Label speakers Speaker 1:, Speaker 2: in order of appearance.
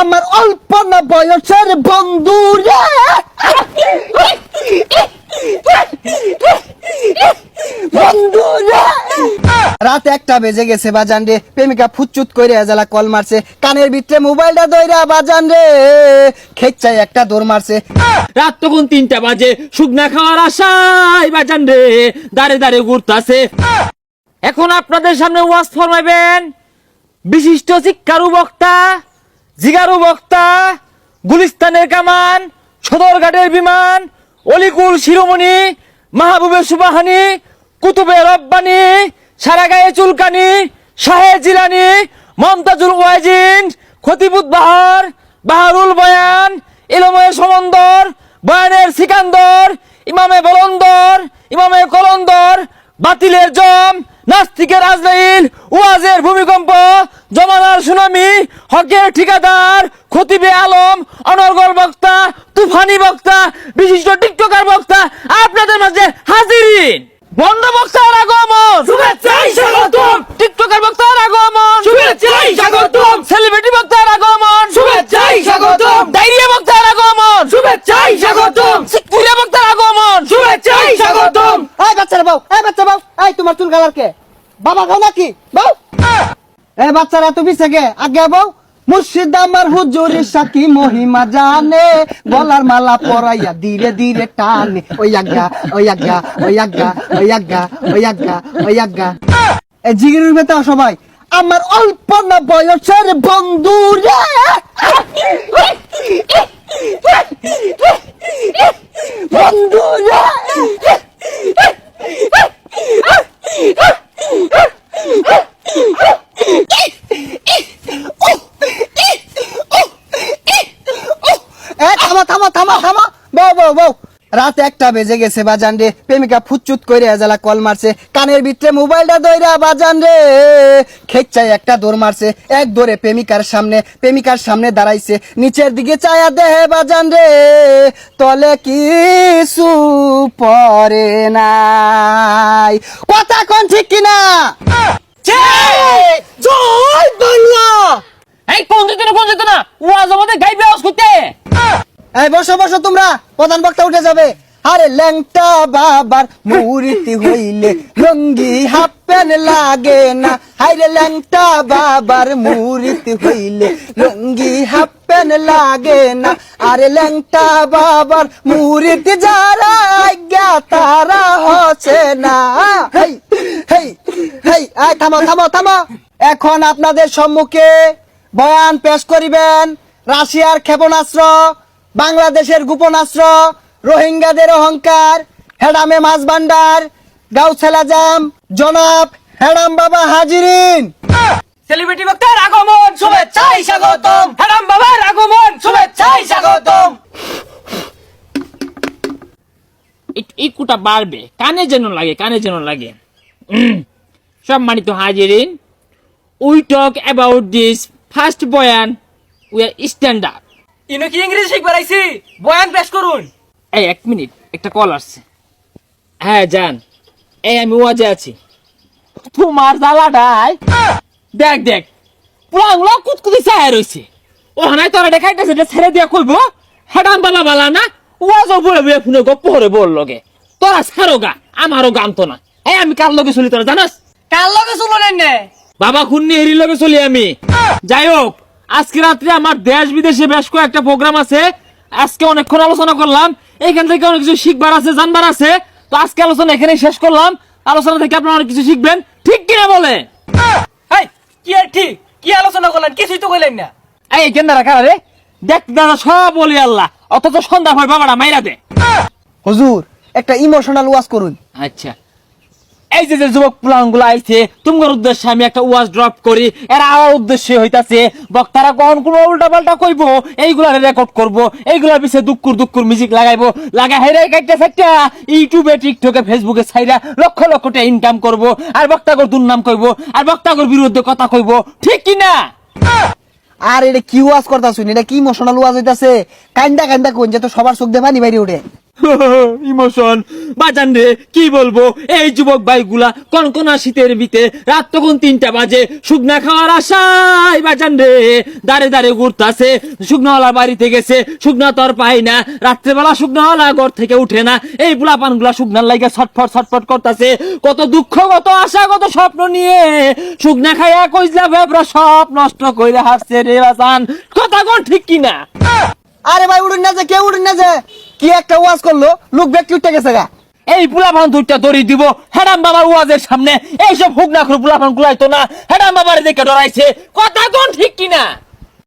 Speaker 1: আমার অল্প না বয়সের বন্ধু রে বন্ধু রে। রাত 1টা বেজে গেছে বাজান রে, প্রেমিকা ফুচুত কইরে এজালা কল মারছে, কানের ভিতরে মোবাইলটা দইরা বাজান রে খেচ্চাই একটা দৌড় মারছে।
Speaker 2: রাত তখন 3টা বাজে, শুকনা খাওয়ার আশায় বাজান রে দাঁড়ে দাঁড়ে ঘুরতাছে। এখন আপনাদের সামনে ওয়াজ ফরমাইবেন বিশিষ্ট শিক্ষারু বক্তা, জিগারু বক্তা, গুলিস্তানের কামান, সদরঘাটের বিমান, অলিকুল শিরোমণি, মাহবুবের সুবাহানি, কুতুবে রব্বানি, সারা গায়ে চুলকানি, শাহে জিলানি, মমতাজুল ওয়াজিন, খতিবুত বাহার, বাহারুল বয়ান, ইলমে সমন্দর, বয়ানের সিকান্দর, ইমামে বলন্দর, ইমামে কলন্দর, বাতিলের জম, নাস্তিকের আজরাইল, ওয়াজের ভূমিকম্প, জমানার সুনামি, হকের ঠিকাদার, খতিবে আলম, অনর্গল বক্তা, তুফানি বক্তা, বিশিষ্ট টিকটকার বক্তা আপনাদের মাঝে হাজিরিন। বন্ধ বক্তার আগমন, শুভেচ্ছাই স্বাগতম। টিকটকার বক্তার আগমন, শুভেচ্ছাই স্বাগতম। সেলিব্রিটি বক্তার আগমন, শুভেচ্ছাই স্বাগতম। ডায়রিয়া বক্তার আগমন, শুভেচ্ছাই স্বাগতম। সিকুরিয়া বক্তার আগমন, শুভেচ্ছাই স্বাগতম।
Speaker 1: এই বাচ্চারা বাউ, এই বাচ্চা বাউ, এই তোমার চুল কালার কে? বাবা গাও নাকি বাউ? এই বাচ্চারা তুমি থেকে আগে বাউ। মুর্শিদ আমার হুজুরের সাকি মহিমা জানে, গলার মালা পরাইয়া ধীরে ধীরে টানে, ওই আগা ওই আগা ওই আগা ওই আগা ওই আগা ওই আগা। এই জিগির বেতা সবাই আমার অল্প না বয়সের বন্ধু রে বন্ধু রে। থামা থামা থামা থামা বউ বউ বউ। রাত 1টা বেজে গেছে বাজান রে, প্রেমিকা ফুচুত কইরে এজালা কল মারছে, কানের ভিতরে মোবাইলটা দইরা বাজান রে খেচ্চাই একটা দৌড় মারছে। এক দৌড়ে প্রেমিকার সামনে দাঁড়াইছে, নিচের দিকে চায়া দেহে বাজান রে তলে কিছু পরে নাই। কথা কোন ঠিক কিনা?
Speaker 2: জয় বাংলা। এই কোন যেত না ওয়াজ আমাদের গাইবে আওয়াজ করতে।
Speaker 1: এই বসো বসো তোমরা, প্রধান বক্তা উঠে যাবে। আরে ল্যাংটা বাবার মূর্তি হইলে লঙ্গি হাফ প্যান্ট লাগে না, হাইরে ল্যাংটা বাবার মূর্তি হইলে লঙ্গি হাফ প্যান্ট লাগে না। আরে ল্যাংটা বাবার মূর্তি যারা আজ্ঞা তারা হচ্ছে না। হেই হেই হেই, এই থামো থামো থামো। এখন আপনাদের সম্মুখে বয়ান পেশ করিবেন রাশিয়ার ক্ষেপণাস্ত্র, বাংলাদেশের গোপনাস্ত্র, রোহিঙ্গাদের অহংকার, হেডামে মাছ ভান্ডার, গাউসেল আজম জনাব হেডাম বাবা হাজিরিন।
Speaker 2: সেলিব্রিটি বক্তার আগমন, শুভেচ্ছাই স্বাগতম। হারাম বাবার আগমন, শুভেচ্ছাই স্বাগতম। ইকুটা বাড়বে, কানে যেন লাগে, কানে যেন লাগে। সম্মানিত হাজিরিন, we talk about this first বয়ান, উই আর স্ট্যান্ডার্ড।
Speaker 3: ইনো কি ইংরেজি শিখবার আইছি? বয়ান পেশ করুন।
Speaker 2: এই 1 মিনিট, একটা কল আসছে। হ্যাঁ জান, এই আমি ওয়াজে আছি। তোমার জ্বালাটাই দেখ দেখ পুরাগুলো কুতকুতি চায় রয়েছে। ও হানায় তোরা দেখাইতেছে যে ছেড়ে দিয়া কইব হেডাম বাবা বালা না, ওয়াজও বলে বলে ফোনে গপ্প করে বল লগে। তোরা ছাড়ো গা, আমারও গান তো না। এই আমি কার লগে চলি তোরা জানাস?
Speaker 3: কার লগে চললেন না?
Speaker 2: বাবা খুন্নি হেরির লগে চলি আমি। যাই হোক, আজকে রাত্রে আমার দেশ বিদেশে বেশ কয়েকটা প্রোগ্রাম আছে। আজকে অনেকক্ষণ আলোচনা করলাম, এইখান থেকে অনেক কিছু শিখবার আছে, জানবার আছে। তো আজকে আলোচনা এখানে শেষ করলাম। আলোচনা থেকে আপনারা অনেক কিছু শিখবেন, ঠিক কিনা বলে?
Speaker 3: এই কি আর ঠিক, কি আলোচনা করলেন? কিছুই তো কইলেন না।
Speaker 2: এই কেন্দ্র রাখা রে, দেখ দাদা সব বলি আল্লাহ, অথচ সন্ধ্যা হয় বাবাটা মাইরা দে।
Speaker 1: হুজুর একটা ইমোশনাল ওয়াজ করুন।
Speaker 2: আচ্ছা, এই যে যুবক পুলানগুলো আইছে, তোমার উদ্দেশ্যে আমি একটা ওয়াজ ড্রপ করি। এরা আমার উদ্দেশ্যে হইতাছে বক্তারা কখন কোন উল্টা পাল্টা কইব, এইগুলা রেকর্ড করব, এইগুলার পিছে দুক্কুর দুক্কুর মিউজিক লাগাইবো, লাগাই হেরে কাটতে ফেটটা ইউটিউবে, টিকটকে, ফেসবুকে ছাইরা লক্ষ লক্ষ টাকা ইনকাম করব, আর বক্তাগর দুর্নাম কইব, আর বক্তাগর বিরুদ্ধে কথা কইব, ঠিক কি না?
Speaker 1: আর এটা কি ওয়াজ করতা শুনি, এটা কি ইমোশনাল ওয়াজ হইতাছে? কান্দা কান্দা কোন যে তো সবার চোখ দিয়ে পানি বাইরে ওঠে।
Speaker 2: ইমোশন বাজান রে, কি বলবো, এই যুবক ভাইগুলা কনকনা শীতের বিতে রাত তখন 3টা বাজে, শুকনা খাওয়ার আশায় বাজান রে দাঁড়ে দাঁড়ে ঘুরতাছে। শুকনাওয়ালা বাড়িতে গেছে, শুকনা তো আর পাই না, রাত্রেবেলা শুকনাওয়ালা ঘর থেকে উঠে না, এই পোলাপান গুলা শুকনার লাগে ছটফট ছটফট করতেছে। কত দুঃখ, কত আশা, কত স্বপ্ন নিয়ে শুকনা খাইয়া কইজলা ভেবরা সব নষ্ট কইরা হাসছে রে বাজান। কথা কোন ঠিক কিনা?
Speaker 1: আরে ভাই উড়ুন না যে, কেউ উড়ুন না যে, কি একটা ওয়াজ করলো, লোক ব্যক্তি উঠে গেছে গা।
Speaker 2: এই পোলাপান দুইটা দড়ি দিব হেডাম বাবার ওয়াজের সামনে, এইসব হুক না করে পোলাপান গুলাইতো না, হেডাম বাবার দেখে ডরাইছে। কথা কোন ঠিক কিনা?